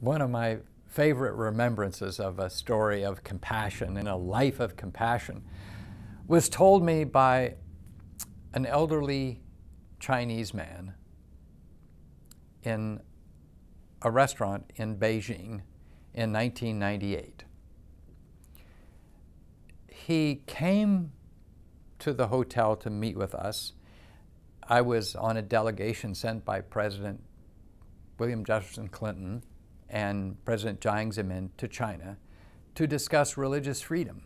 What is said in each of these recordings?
One of my favorite remembrances of a story of compassion and a life of compassion was told me by an elderly Chinese man in a restaurant in Beijing in 1998. He came to the hotel to meet with us. I was on a delegation sent by President William Jefferson Clinton and President Jiang Zemin to China to discuss religious freedom.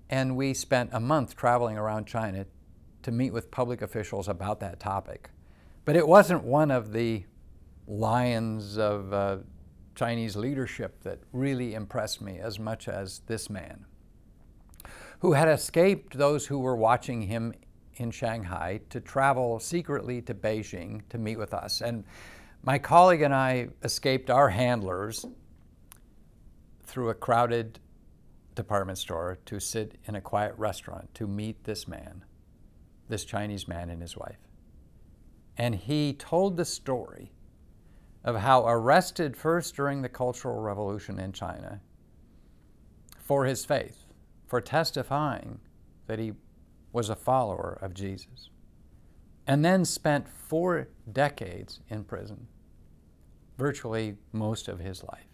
And we spent a month traveling around China to meet with public officials about that topic. But it wasn't one of the lions of Chinese leadership that really impressed me as much as this man, who had escaped those who were watching him in Shanghai to travel secretly to Beijing to meet with us. And my colleague and I escaped our handlers through a crowded department store to sit in a quiet restaurant to meet this man, this Chinese man and his wife. And he told the story of how arrested first during the Cultural Revolution in China for his faith, for testifying that he was a follower of Jesus, and then spent 4 decades in prison, virtually most of his life.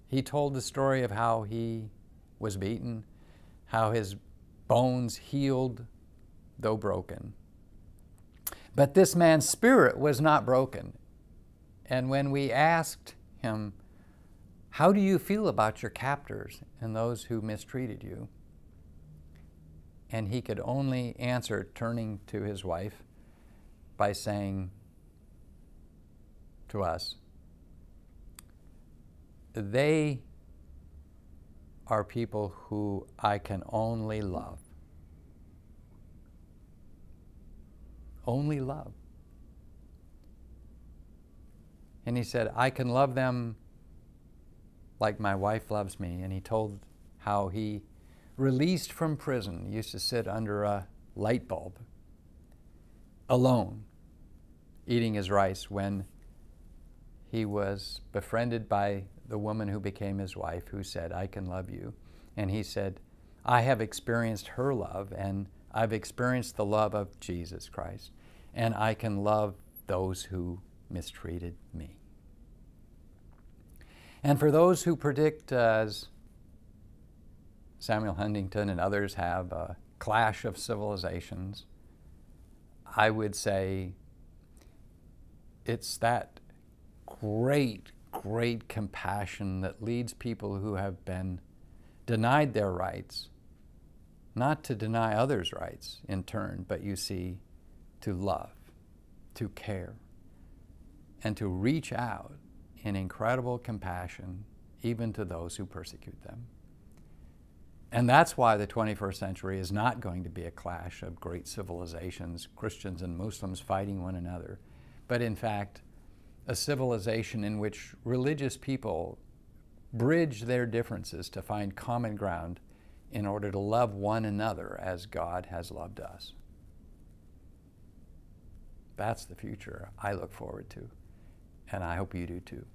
He told the story of how he was beaten, how his bones healed, though broken. But this man's spirit was not broken. And when we asked him, "How do you feel about your captors and those who mistreated you?" and he could only answer, turning to his wife, by saying to us, "They are people who I can only love." Only love. And he said, "I can love them like my wife loves me." And he told how he, released from prison, used to sit under a light bulb alone, eating his rice, when he was befriended by the woman who became his wife, who said, "I can love you." And he said, "I have experienced her love, and I've experienced the love of Jesus Christ, and I can love those who mistreated me." And for those who predict, as Samuel Huntington and others have, a clash of civilizations, I would say it's that great, great compassion that leads people who have been denied their rights, not to deny others' rights in turn, but you see, to love, to care, and to reach out in incredible compassion even to those who persecute them. And that's why the 21st century is not going to be a clash of great civilizations, Christians and Muslims fighting one another, but in fact, a civilization in which religious people bridge their differences to find common ground in order to love one another as God has loved us. That's the future I look forward to, and I hope you do too.